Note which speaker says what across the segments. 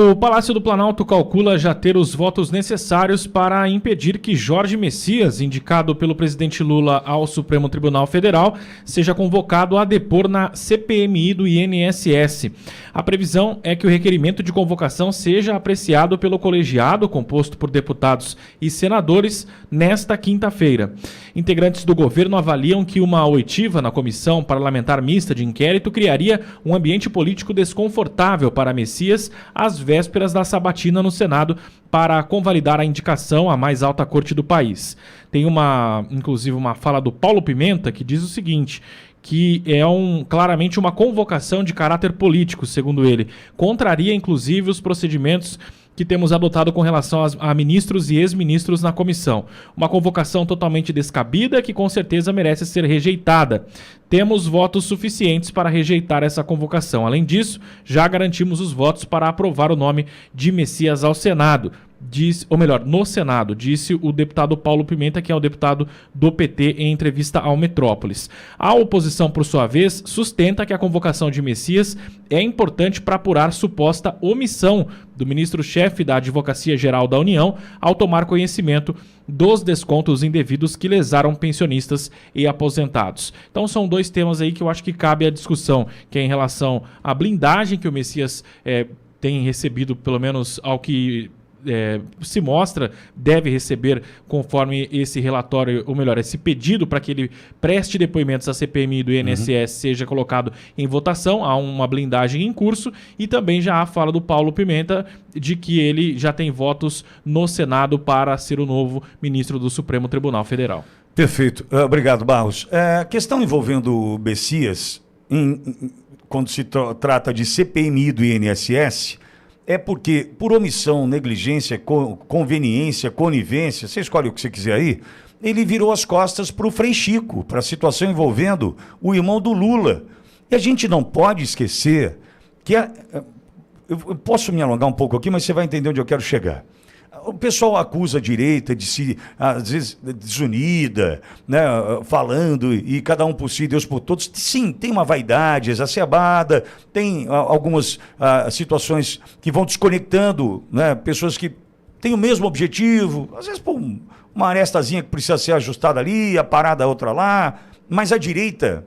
Speaker 1: O Palácio do Planalto calcula já ter os votos necessários para impedir que Jorge Messias, indicado pelo presidente Lula ao Supremo Tribunal Federal, seja convocado a depor na CPMI do INSS. A previsão é que o requerimento de convocação seja apreciado pelo colegiado, composto por deputados e senadores, nesta quinta-feira. Integrantes do governo avaliam que uma oitiva na Comissão Parlamentar Mista de Inquérito criaria um ambiente político desconfortável para Messias às vésperas da sabatina no Senado para convalidar a indicação à mais alta corte do país. Tem inclusive uma fala do Paulo Pimenta que diz o seguinte, que é claramente uma convocação de caráter político, segundo ele. Contraria, inclusive, os procedimentos que temos adotado com relação a ministros e ex-ministros na comissão. Uma convocação totalmente descabida que com certeza merece ser rejeitada. Temos votos suficientes para rejeitar essa convocação. Além disso, já garantimos os votos para aprovar o nome de Messias ao Senado. No Senado, disse o deputado Paulo Pimenta, que é o deputado do PT, em entrevista ao Metrópolis. A oposição, por sua vez, sustenta que a convocação de Messias é importante para apurar suposta omissão do ministro-chefe da Advocacia Geral da União ao tomar conhecimento dos descontos indevidos que lesaram pensionistas e aposentados. Então são dois temas aí que eu acho que cabe a discussão, que é em relação à blindagem que o Messias tem recebido, pelo menos ao que se mostra, deve receber conforme esse relatório, ou melhor, esse pedido para que ele preste depoimentos à CPMI do INSS seja colocado em votação. Há uma blindagem em curso e também já há fala do Paulo Pimenta de que ele já tem votos no Senado para ser o novo ministro do Supremo Tribunal Federal.
Speaker 2: Perfeito. Obrigado, Barros. A questão envolvendo o Messias, quando se trata de CPMI do INSS, é porque, por omissão, negligência, conveniência, conivência, você escolhe o que você quiser aí, ele virou as costas para o Frei Chico, para a situação envolvendo o irmão do Lula. E a gente não pode esquecer que... Eu posso me alongar um pouco aqui, mas você vai entender onde eu quero chegar. O pessoal acusa a direita de se, às vezes, desunida, né, falando, e cada um por si, Deus por todos. Sim, tem uma vaidade exacerbada, tem algumas situações que vão desconectando, né, pessoas que têm o mesmo objetivo, às vezes por uma arestazinha que precisa ser ajustada ali, a parada outra lá, mas a direita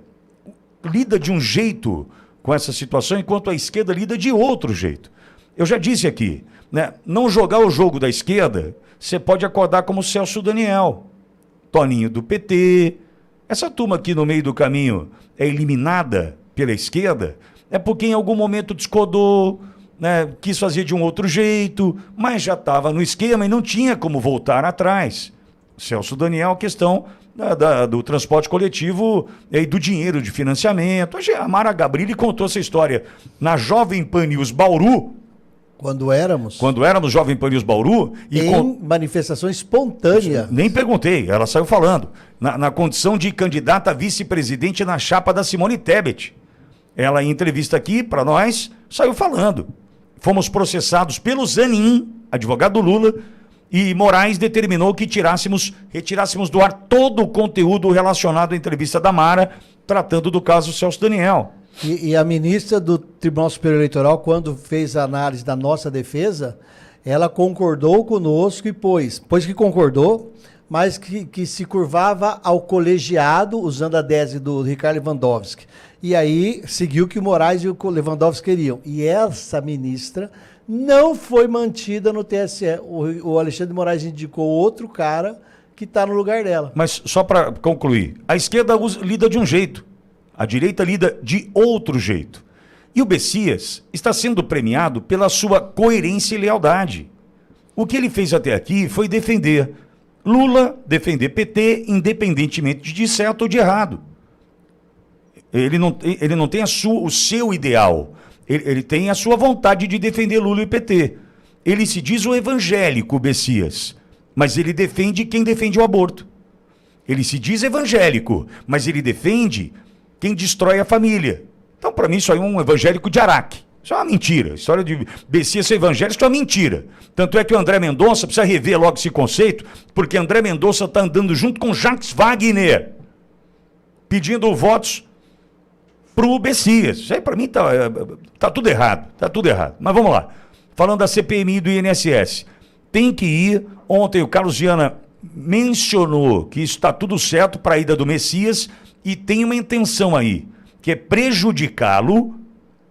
Speaker 2: lida de um jeito com essa situação, enquanto a esquerda lida de outro jeito. Eu já disse aqui, né, não jogar o jogo da esquerda, você pode acordar como Celso Daniel, Toninho do PT. Essa turma aqui no meio do caminho é eliminada pela esquerda, é porque em algum momento discordou, né, quis fazer de um outro jeito, mas já estava no esquema e não tinha como voltar atrás. Celso Daniel, a questão do transporte coletivo e do dinheiro de financiamento. A Mara Gabrilli contou essa história na Jovem Pan News Bauru,
Speaker 3: Quando éramos
Speaker 2: Jovem Pan News Bauru.
Speaker 3: Em manifestação espontânea.
Speaker 2: Nem perguntei, ela saiu falando. Na condição de candidata a vice-presidente na chapa da Simone Tebet. Ela, em entrevista aqui para nós, saiu falando. Fomos processados pelo Zanin, advogado do Lula, e Moraes determinou que retirássemos do ar todo o conteúdo relacionado à entrevista da Mara, tratando do caso Celso Daniel.
Speaker 3: E a ministra do Tribunal Superior Eleitoral, quando fez a análise da nossa defesa, ela concordou conosco e pois que concordou, mas que se curvava ao colegiado, usando a tese do Ricardo Lewandowski. E aí seguiu o que o Moraes e o Lewandowski queriam. E essa ministra não foi mantida no TSE. O Alexandre de Moraes indicou outro cara que está no lugar dela.
Speaker 2: Mas só para concluir, a esquerda lida de um jeito. A direita lida de outro jeito. E o Messias está sendo premiado pela sua coerência e lealdade. O que ele fez até aqui foi defender Lula, defender PT, independentemente de certo ou de errado. Ele não tem o seu ideal. Ele tem a sua vontade de defender Lula e PT. Ele se diz o evangélico, o Messias, mas ele defende quem defende o aborto. Ele se diz evangélico, mas ele defende quem destrói a família. Então, para mim, isso aí é um evangélico de Araque. Isso é uma mentira. A história de Messias ser evangélico é uma mentira. Tanto é que o André Mendonça precisa rever logo esse conceito, porque André Mendonça está andando junto com Jacques Wagner, pedindo votos para o Messias. Isso aí, para mim, tá tudo errado. Tá tudo errado. Mas vamos lá. falando da CPMI do INSS. Tem que ir. Ontem o Carlos Viana mencionou que isso está tudo certo para a ida do Messias e tem uma intenção aí, que é prejudicá-lo,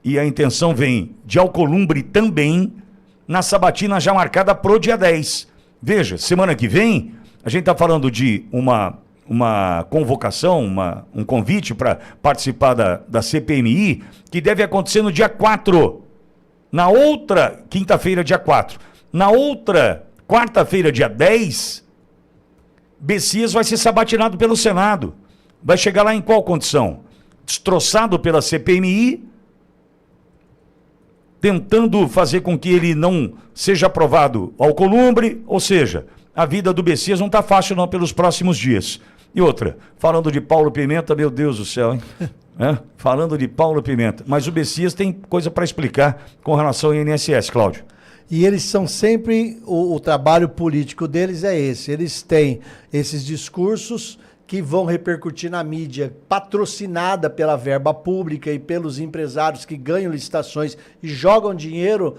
Speaker 2: e a intenção vem de Alcolumbre também, na sabatina já marcada pro dia 10. Veja, semana que vem, a gente está falando de uma convocação, um convite para participar da CPMI, que deve acontecer no dia 4. Na outra quinta-feira, dia 4. Na outra quarta-feira, dia 10, Messias vai ser sabatinado pelo Senado. Vai chegar lá em qual condição? Destroçado pela CPMI, tentando fazer com que ele não seja aprovado ao Alcolumbre, ou seja, a vida do Messias não está fácil não pelos próximos dias. E outra, falando de Paulo Pimenta, meu Deus do céu, hein? Falando de Paulo Pimenta. Mas o Messias tem coisa para explicar com relação ao INSS, Cláudio.
Speaker 3: E eles são sempre, o trabalho político deles é esse. Eles têm esses discursos que vão repercutir na mídia, patrocinada pela verba pública e pelos empresários que ganham licitações e jogam dinheiro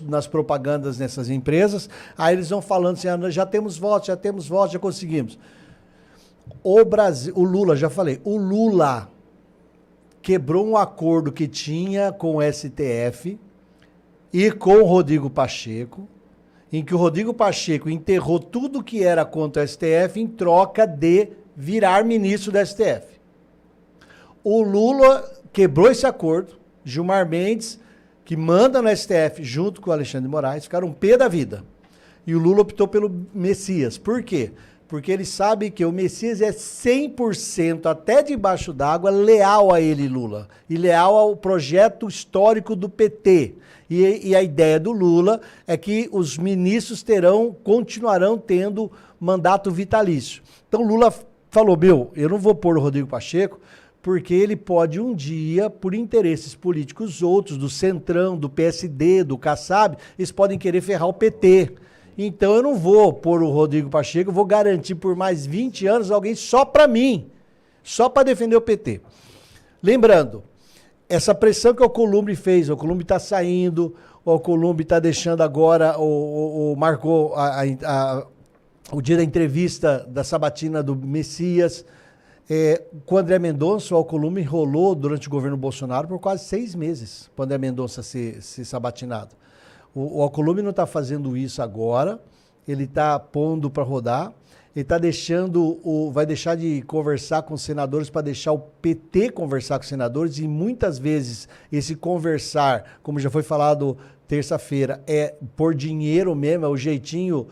Speaker 3: nas propagandas nessas empresas. Aí eles vão falando assim, já temos votos, já conseguimos. O Brasil, o Lula, já falei, o Lula quebrou um acordo que tinha com o STF e com o Rodrigo Pacheco, em que o Rodrigo Pacheco enterrou tudo que era contra o STF em troca de virar ministro do STF. O Lula quebrou esse acordo, Gilmar Mendes, que manda no STF junto com o Alexandre de Moraes, ficaram pé da vida. E o Lula optou pelo Messias. Por quê? Porque ele sabe que o Messias é 100%, até debaixo d'água, leal a ele, Lula. E leal ao projeto histórico do PT. E a ideia do Lula é que os ministros continuarão tendo mandato vitalício. Então Lula falou, eu não vou pôr o Rodrigo Pacheco, porque ele pode um dia, por interesses políticos outros, do Centrão, do PSD, do Kassab, eles podem querer ferrar o PT. Então eu não vou pôr o Rodrigo Pacheco, eu vou garantir por mais 20 anos alguém só para mim, só para defender o PT. Lembrando, essa pressão que o Alcolumbre fez, o Alcolumbre está saindo, o Alcolumbre está deixando agora, marcou o dia da entrevista da sabatina do Messias. Com o André Mendonça, o Alcolumbre enrolou durante o governo Bolsonaro por quase 6 meses para o André Mendonça ser sabatinado. O Alcolumbre não está fazendo isso agora, ele está pondo para rodar, ele está vai deixar de conversar com os senadores para deixar o PT conversar com os senadores, e muitas vezes esse conversar, como já foi falado terça-feira, é por dinheiro mesmo, é o jeitinho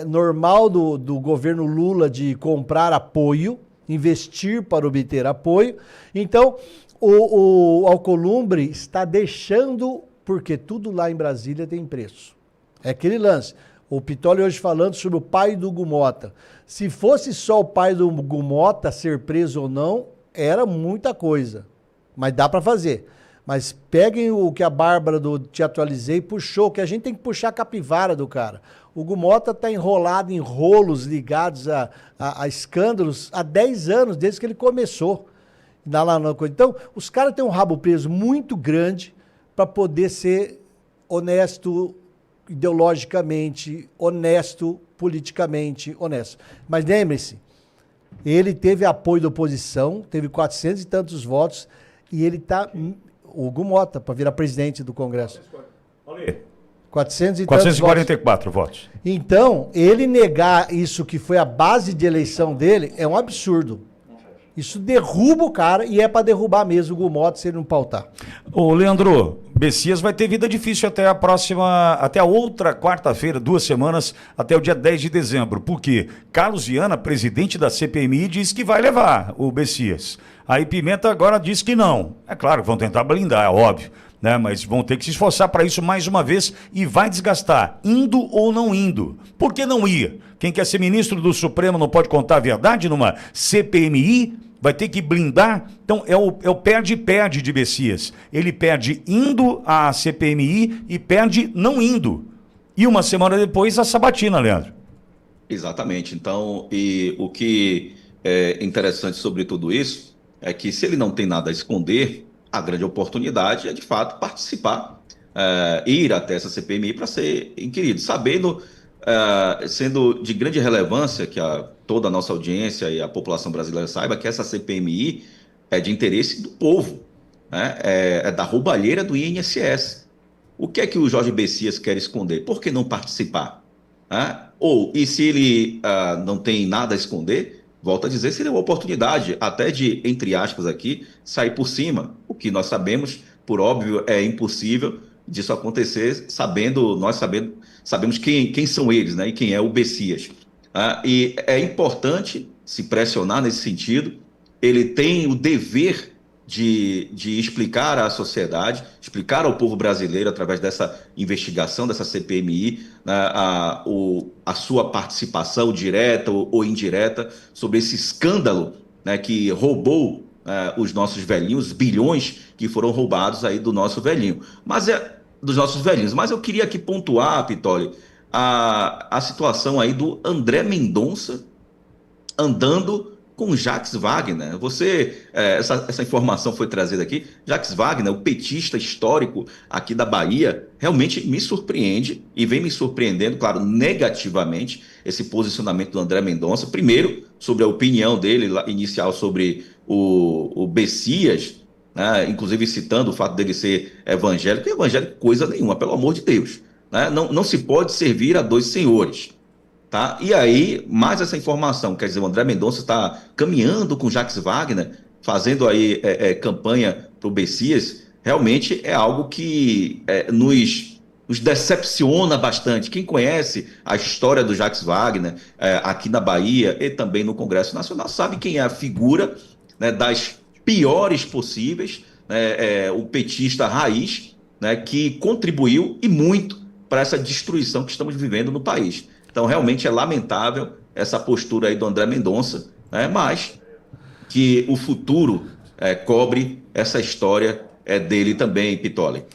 Speaker 3: normal do governo Lula de comprar apoio, investir para obter apoio. Então, o Alcolumbre está deixando, porque tudo lá em Brasília tem preço. É aquele lance. O Pitoli hoje falando sobre o pai do Hugo Mota. Se fosse só o pai do Hugo Mota ser preso ou não, era muita coisa. Mas dá para fazer. Mas peguem o que a Bárbara do Te Atualizei puxou, que a gente tem que puxar a capivara do cara. O Hugo Mota está enrolado em rolos ligados a escândalos há 10 anos, desde que ele começou. Então, os caras têm um rabo preso muito grande para poder ser honesto ideologicamente, honesto politicamente, honesto. Mas lembre-se, ele teve apoio da oposição, teve 400 e tantos votos, e ele está... O Hugo Mota, para virar presidente do Congresso.
Speaker 2: 444 votos.
Speaker 3: Então, ele negar isso que foi a base de eleição dele é um absurdo. Isso derruba o cara, e é para derrubar mesmo o Hugo Mota se ele não pautar.
Speaker 2: Ô, Leandro, Messias vai ter vida difícil até a outra quarta-feira, 2 semanas, até o dia 10 de dezembro. Por quê? Carlos Viana, presidente da CPMI, diz que vai levar o Messias. Aí Pimenta agora diz que não. É claro, vão tentar blindar, é óbvio, né? Mas vão ter que se esforçar para isso mais uma vez, e vai desgastar, indo ou não indo. Por que não ia? Quem quer ser ministro do Supremo não pode contar a verdade numa CPMI? Vai ter que blindar? Então é o perde-perde de Messias. Ele perde indo à CPMI e perde não indo. E uma semana depois a sabatina, Leandro.
Speaker 4: Exatamente. Então, e o que é interessante sobre tudo isso é que, se ele não tem nada a esconder, a grande oportunidade é de fato participar ir até essa CPMI para ser inquirido, sabendo, sendo de grande relevância que toda a nossa audiência e a população brasileira saiba que essa CPMI é de interesse do povo, né? É da roubalheira do INSS. O que é que o Jorge Messias quer esconder? Por que não participar? Né? E se ele não tem nada a esconder, volto a dizer, seria uma oportunidade até de, entre aspas aqui, sair por cima. O que nós sabemos, por óbvio, é impossível disso acontecer, sabemos quem são eles, né? E quem é o Messias. E é importante se pressionar nesse sentido. Ele tem o dever de explicar à sociedade, explicar ao povo brasileiro, através dessa investigação, dessa CPMI, né, a sua participação direta ou indireta sobre esse escândalo, né, que roubou os nossos velhinhos, bilhões que foram roubados aí do nosso velhinho. Dos nossos velhinhos. Mas eu queria aqui pontuar, Pitoli, a situação aí do André Mendonça andando com Jacques Wagner. Essa informação foi trazida aqui. Jacques Wagner, o petista histórico aqui da Bahia, realmente me surpreende e vem me surpreendendo, claro, negativamente, esse posicionamento do André Mendonça. Primeiro, sobre a opinião dele inicial sobre o Messias, né? Inclusive citando o fato dele ser evangélico. Evangélico coisa nenhuma, pelo amor de Deus. Né? Não se pode servir a dois senhores. Tá? E aí, mais essa informação, quer dizer, o André Mendonça está caminhando com Jacques Wagner, fazendo aí campanha para o Messias, realmente é algo que nos decepciona bastante. Quem conhece a história do Jacques Wagner aqui na Bahia e também no Congresso Nacional sabe quem é a figura, né, das piores possíveis, né, o petista raiz, né, que contribuiu e muito para essa destruição que estamos vivendo no país. Então, realmente é lamentável essa postura aí do André Mendonça, né? Mas que o futuro cobre essa história dele também, Pitoli.